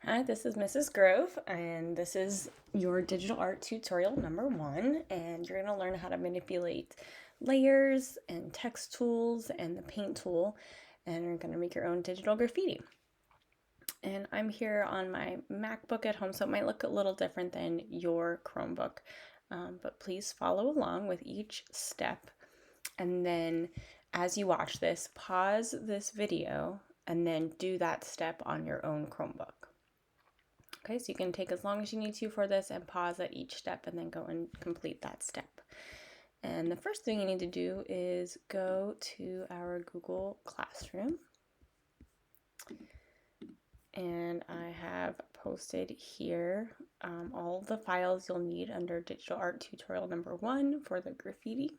Hi, this is Mrs. Grove, and this is your digital art tutorial number 1, and you're going to learn how to manipulate layers and text tools and the paint tool, and you're going to make your own digital graffiti. And I'm here on my MacBook at home, so it might look a little different than your Chromebook, but please follow along with each step, and then as you watch this, pause this video, and then do that step on your own Chromebook. Okay, so you can take as long as you need to for this and pause at each step and then go and complete that step. And the first thing you need to do is go to our Google Classroom. And I have posted here all the files you'll need under digital art tutorial number 1 for the graffiti.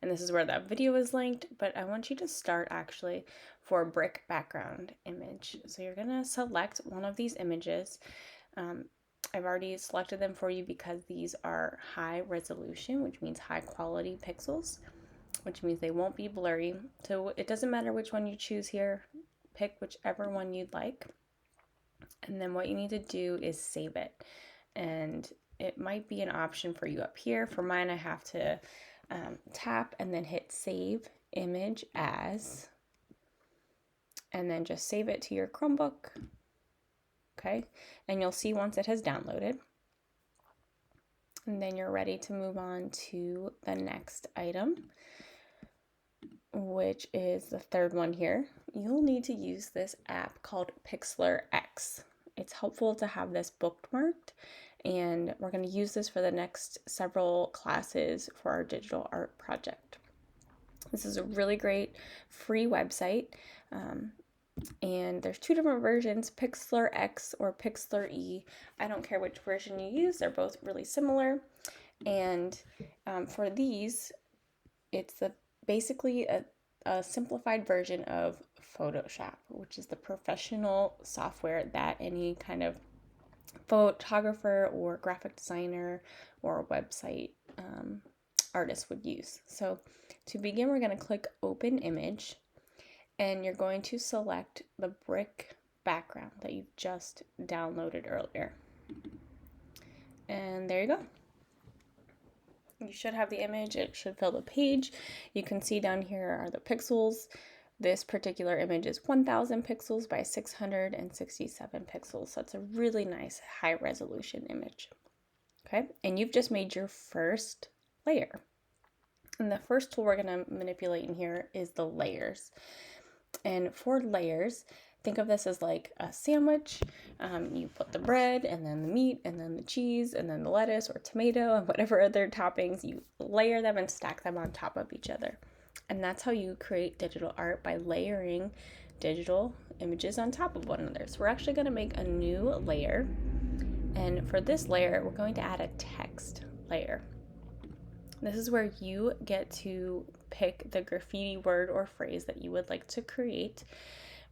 And this is where that video is linked, but I want you to start actually for a brick background image. So you're gonna select one of these images. I've already selected them for you because these are high resolution, which means high quality pixels, which means they won't be blurry. So it doesn't matter which one you choose here, pick whichever one you'd like. And then what you need to do is save it. And it might be an option for you up here. For mine, I have to tap and then hit save image as, and then just save it to your Chromebook. Okay, and you'll see once it has downloaded. And then you're ready to move on to the next item, which is the third one here. You'll need to use this app called PixlrX. It's helpful to have this bookmarked, and we're going to use this for the next several classes for our digital art project. This is a really great free website, and there's 2 different versions, PixlrX or PixlrE. I don't care which version you use, they're both really similar. And for these, it's basically a simplified version of Photoshop, which is the professional software that any kind of photographer or graphic designer or website artist would use. So to begin, we're going to click Open Image, and you're going to select the brick background that you just downloaded earlier. And there you go. You should have the image. It should fill the page. You can see down here are the pixels. This particular image is 1000 pixels by 667 pixels. So it's a really nice high resolution image. Okay, and you've just made your first layer. And the first tool we're going to manipulate in here is the layers. And for layers, think of this as like a sandwich. You put the bread and then the meat and then the cheese and then the lettuce or tomato and whatever other toppings, you layer them and stack them on top of each other. And that's how you create digital art, by layering digital images on top of one another. So we're actually going to make a new layer. And for this layer, we're going to add a text layer. This is where you get to pick the graffiti word or phrase that you would like to create.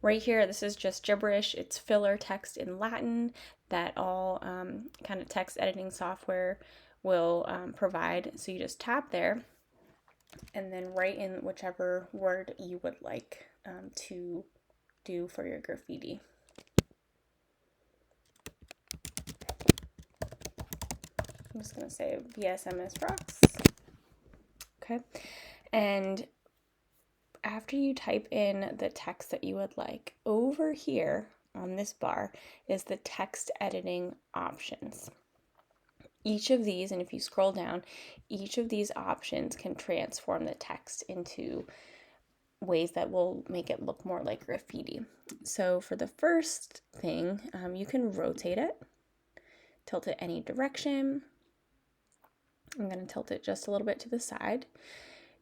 Right here, this is just gibberish. It's filler text in Latin that all kind of text editing software will provide. So you just tap there and then write in whichever word you would like to do for your graffiti. I'm just going to say BSMS rocks. Okay, and after you type in the text that you would like, over here on this bar is the text editing options. Each of these, and if you scroll down, each of these options can transform the text into ways that will make it look more like graffiti. So for the first thing, you can rotate it, tilt it any direction. I'm going to tilt it just a little bit to the side.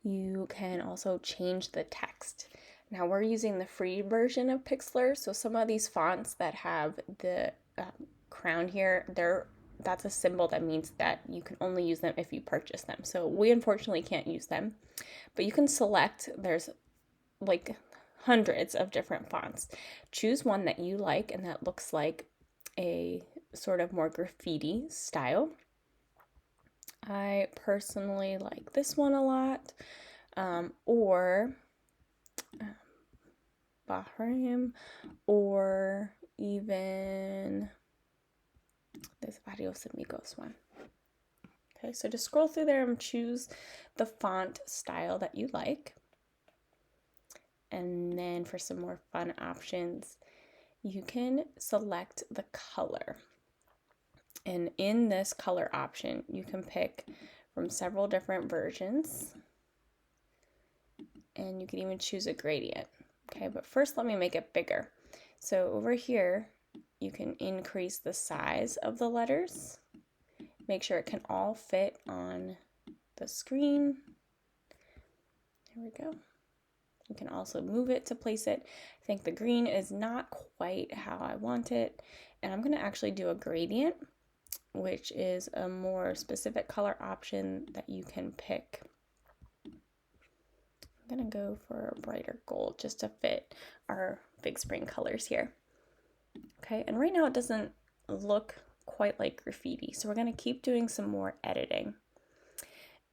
You can also change the text. Now we're using the free version of Pixlr, so some of these fonts that have the crown here, that's a symbol that means that you can only use them if you purchase them. So we unfortunately can't use them, but you can select, there's like hundreds of different fonts. Choose one that you like and that looks like a sort of more graffiti style. I personally like this one a lot, or Bahrain, or even this Adios Amigos one. Okay, so just scroll through there and choose the font style that you like. And then for some more fun options, you can select the color. And in this color option, you can pick from several different versions. And you can even choose a gradient. Okay, but first let me make it bigger. So over here, you can increase the size of the letters. Make sure it can all fit on the screen. There we go. You can also move it to place it. I think the green is not quite how I want it. And I'm going to actually do a gradient, which is a more specific color option that you can pick. I'm going to go for a brighter gold just to fit our big spring colors here. Okay, and right now it doesn't look quite like graffiti, so we're going to keep doing some more editing.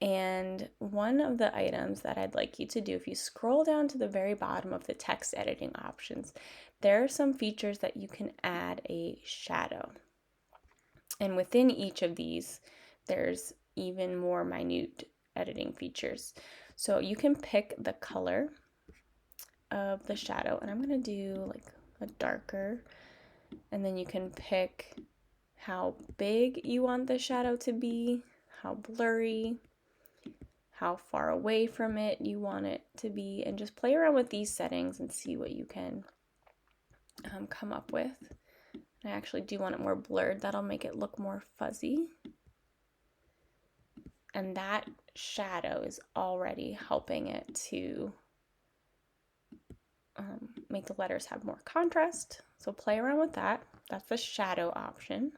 And one of the items that I'd like you to do, if you scroll down to the very bottom of the text editing options, there are some features that you can add a shadow. And within each of these, there's even more minute editing features. So you can pick the color of the shadow, and I'm going to do like a darker, and then you can pick how big you want the shadow to be, how blurry, how far away from it you want it to be, and just play around with these settings and see what you can come up with. I actually do want it more blurred. That'll make it look more fuzzy. And that shadow is already helping it to make the letters have more contrast. So play around with that. That's the shadow option.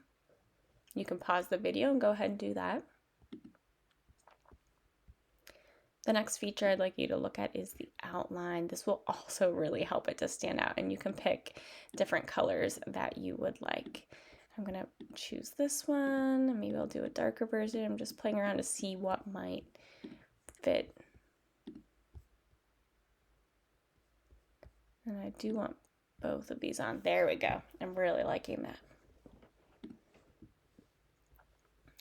You can pause the video and go ahead and do that. The next feature I'd like you to look at is the outline. This will also really help it to stand out, and you can pick different colors that you would like. I'm going to choose this one. Maybe I'll do a darker version. I'm just playing around to see what might fit. And I do want both of these on. There we go. I'm really liking that.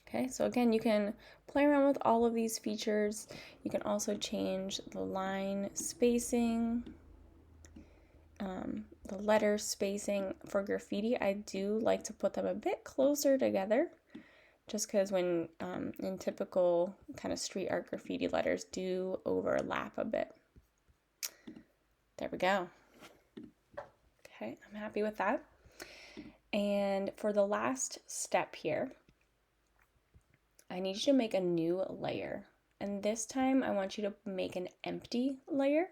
Okay, so again, you can play around with all of these features. You can also change the line spacing, the letter spacing. For graffiti, I do like to put them a bit closer together, just because when in typical kind of street art graffiti, letters do overlap a bit. There we go. Okay, I'm happy with that. And for the last step here, I need you to make a new layer. And this time I want you to make an empty layer.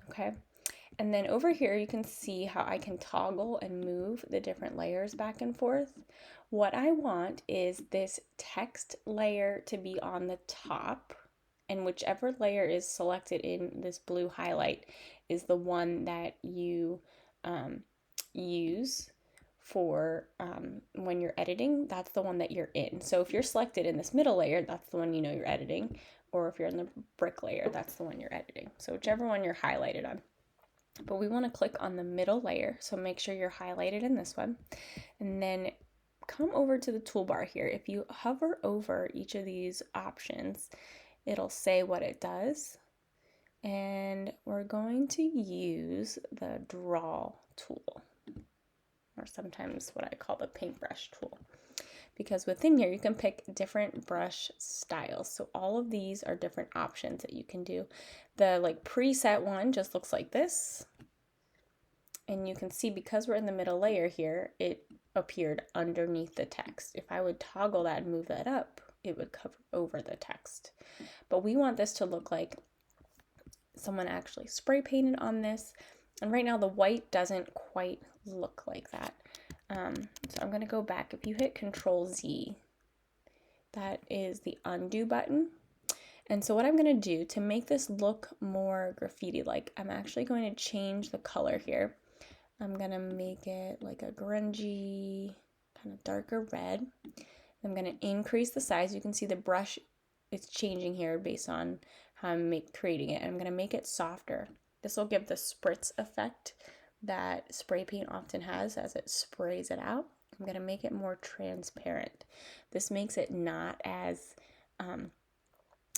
Okay. And then over here you can see how I can toggle and move the different layers back and forth. What I want is this text layer to be on the top, and whichever layer is selected in this blue highlight is the one that you use for when you're editing. That's the one that you're in. So if you're selected in this middle layer, that's the one you know you're editing, or if you're in the brick layer, that's the one you're editing. So whichever one you're highlighted on. But we want to click on the middle layer, so make sure you're highlighted in this one, and then come over to the toolbar here. If you hover over each of these options, it'll say what it does, and we're going to use the draw tool, or sometimes what I call the paintbrush tool, because within here you can pick different brush styles. So all of these are different options that you can do. The like preset one just looks like this, and you can see because we're in the middle layer here, it appeared underneath the text. If I would toggle that and move that up, it would cover over the text. But we want this to look like someone actually spray painted on this, and right now the white doesn't quite look like that. So I'm going to go back. If you hit Control Z, that is the undo button. And so what I'm going to do to make this look more graffiti-like, I'm actually going to change the color here. I'm going to make it like a grungy, kind of darker red. I'm going to increase the size. You can see the brush is changing here based on how I'm creating it. I'm going to make it softer. This will give the spritz effect that spray paint often has as it sprays it out. I'm going to make it more transparent. This makes it not as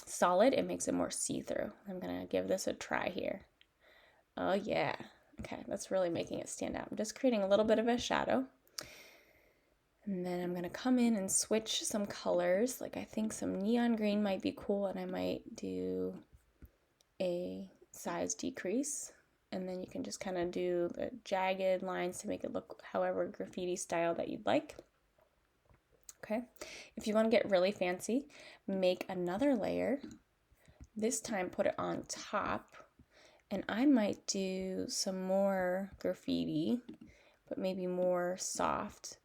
solid. It makes it more see-through. I'm going to give this a try here. Oh yeah. Okay, that's really making it stand out. I'm just creating a little bit of a shadow. And then I'm going to come in and switch some colors. Like I think some neon green might be cool, and I might do a size decrease. And then you can just kind of do the jagged lines to make it look however graffiti style that you'd like. Okay, if you want to get really fancy, make another layer. This time put it on top, and I might do some more graffiti, but maybe more soft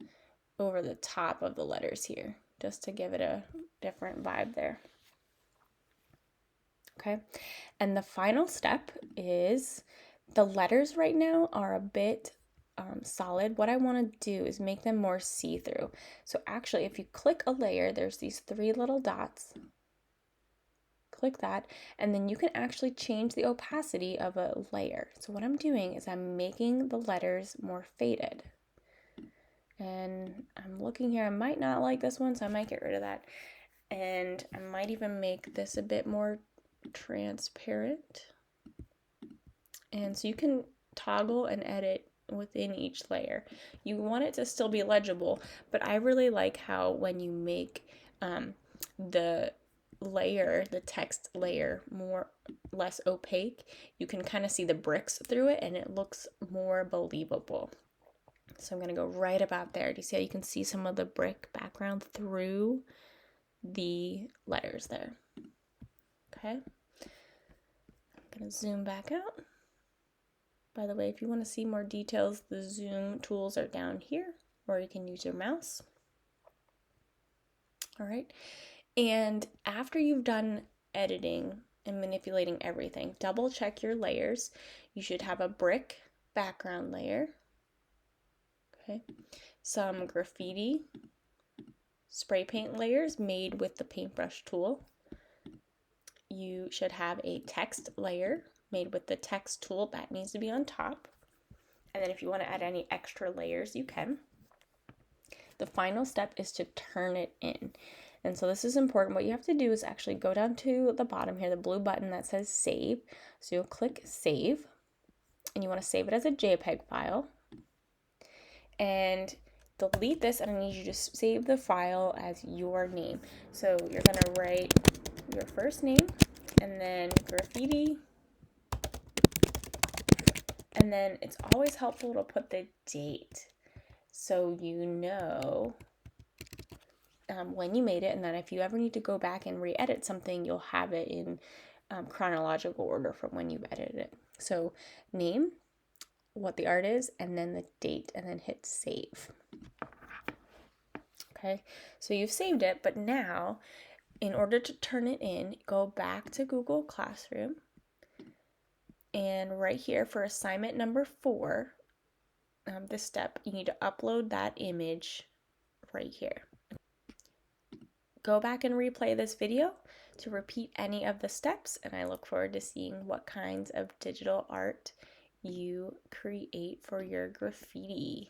over the top of the letters here, just to give it a different vibe there. Okay, and the final step is the letters right now are a bit solid. What I want to do is make them more see-through. So actually, if you click a layer, there's these 3 little dots. Click that, and then you can actually change the opacity of a layer. So what I'm doing is I'm making the letters more faded. And I'm looking here, I might not like this one, so I might get rid of that. And I might even make this a bit more transparent. And so you can toggle and edit within each layer. You want it to still be legible, but I really like how when you make the layer, the text layer, less opaque, you can kind of see the bricks through it and it looks more believable. So I'm going to go right about there. Do you see how you can see some of the brick background through the letters there? Okay. I'm going to zoom back out. By the way, if you want to see more details, the zoom tools are down here, or you can use your mouse. All right. And after you've done editing and manipulating everything, double check your layers. You should have a brick background layer. Okay. Some graffiti spray paint layers made with the paintbrush tool. You should have a text layer made with the text tool. That needs to be on top. And then if you want to add any extra layers, you can. The final step is to turn it in. And so this is important. What you have to do is actually go down to the bottom here, the blue button that says save. So you'll click save, and you want to save it as a JPEG file. And delete this, and I need you to save the file as your name. So you're going to write your first name, and then graffiti. And then it's always helpful to put the date so you know when you made it, and then if you ever need to go back and re-edit something, you'll have it in chronological order from when you've edited it. So name, what the art is, and then the date, and then hit save. Okay, so you've saved it, but now in order to turn it in, go back to Google Classroom, and right here for assignment number 4, this step, you need to upload that image right here. Go back and replay this video to repeat any of the steps, and I look forward to seeing what kinds of digital art you create for your graffiti.